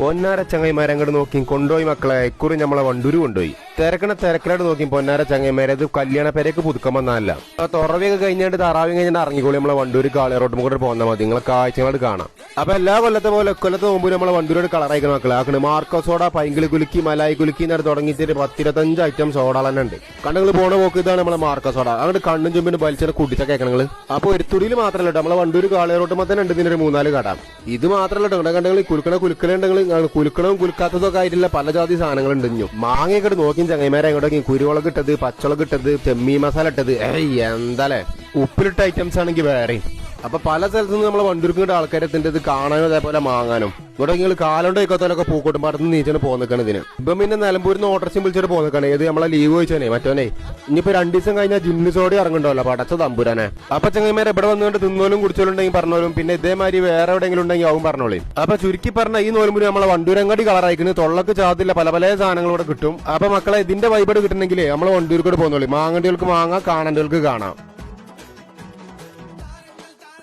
പൊന്നാര ചങ്ങൈമാരെ അങ്ങോട്ട് നോക്കി കൊണ്ടുപോയി മക്കളെ. ഇക്കുറി നമ്മളെ വണ്ടൂര് കൊണ്ടുപോയി തിരക്കിലായിട്ട് നോക്കി പൊന്നാര ചങ്ങൈമാരെ. അത് കല്യാണ പേരേക്ക് പുതുക്കം വന്നതല്ല. തുറവിയൊക്കെ കഴിഞ്ഞിട്ട് തറാവിയും കഴിഞ്ഞിട്ട് ഇറങ്ങിക്കോളി നമ്മളെ വണ്ടൂര് കാളി റോഡ് കൂടെ പോന്നാൽ മതി. നിങ്ങളെ കാഴ്ചകളോട് കാണാം. അപ്പൊ എല്ലാ കൊല്ലത്തെ പോലെ കൊല്ലത്തെ മുമ്പ് നമ്മളെ വണ്ടൂരോട് കളറായിക്കുന്ന മക്കളെ ആക്കണ്. മാർക്കോ സോഡ, പൈങ്കിളി കുലുക്കി, മലായി കുലുക്കി എന്നിട്ട് തുടങ്ങിയിട്ട് 10-25 ഐറ്റം സോഡ തന്നെ ഉണ്ട്. കണ്ണുകൾ പോണ പോക്ക് ഇതാണ് നമ്മളെ മാർക്കോ സോഡ. അങ്ങോട്ട് കണ്ണും ചുമ്പിന് വലിച്ചിട്ട് കുടിച്ച കേൾക്കണങ്ങള്. അപ്പൊ ഒരു തുടിയിൽ മാത്രമല്ല നമ്മളെ വണ്ടൂര് കാളി റോഡ് തന്നെ ഉണ്ട് ഇതിനൊരു 4-5 കട. ഇത് മാത്രമല്ല കണ്ടെങ്കിൽ കുലുക്കലുണ്ടെങ്കിൽ കുലുക്കണവും കുലുക്കാത്തതൊക്കെ ആയിട്ടുള്ള പല ജാതി സാധനങ്ങളുണ്ട്. മാങ്ങയൊക്കെ നോക്കി ചങ്ങൈമാരെ അങ്ങോട്ടേക്ക് കുരുമുളക് ഇട്ടത്, പച്ചമുളക് ഇട്ടത്, ചെമ്മീൻ മസാല ഇട്ടത്, എന്താലേ ഉപ്പിലിട്ട ഐറ്റംസ് ആണെങ്കിൽ വേറെ. അപ്പൊ പല സ്ഥലത്തു നിന്ന് നമ്മളെ വണ്ടൂർക്കിട്ട് ആൾക്കാരെത്തിന്റെ ഇത് കാണാനും അതേപോലെ മാങ്ങാനും. ഇവിടെ നിങ്ങൾ കാലോണ്ട് വയ്ക്കാത്തോലൊക്കെ പൂക്കോട്ടുംപാടത്ത് നീച്ചാണ് പോന്നിക്കാണ് ഇതിന്. ഇപ്പം പിന്നെ നിലമ്പൂരിന്ന് ഓട്ടർച്ചും വിളിച്ചിട്ട് പോന്നിക്കാണ്. ഏത് നമ്മളെ ലീവ് ചോദിച്ചാനേ മറ്റോനെ ഇനിയിപ്പോ 2 ദിവസം കഴിഞ്ഞാൽ ജിന്നു സോഡി ഇറങ്ങണ്ടല്ലോ പടച്ച തമ്പുരാനെ. അപ്പൊ ചങ്ങന്മാരെ ഇവിടെ വന്നുകൊണ്ട് തിന്നോലും കുടിച്ചോലുണ്ടെങ്കിൽ പറഞ്ഞോലും പിന്നെ ഇതേമാതിരി വേറെ എവിടെയെങ്കിലും ഉണ്ടെങ്കിൽ ആവും പറഞ്ഞോളി. അപ്പൊ ചുരുക്കി പറഞ്ഞ ഈ നോലുമ്പൂരി നമ്മളെ വണ്ടൂരങ്ങാടി കളറായിക്കുന്നത് തൊള്ളക്ക് ചാതില്ല പല സാധനങ്ങൾ ഇവിടെ കിട്ടും. അപ്പൊ മക്കളെ ഇതിന്റെ വൈബഡ് കിട്ടണമെങ്കിൽ നമ്മളെ വണ്ടൂർക്കോട് പോന്നോളി. മാങ്ങണ്ടികൾക്ക് മാങ്ങ, കാണേണ്ടവർക്ക് കാണാം.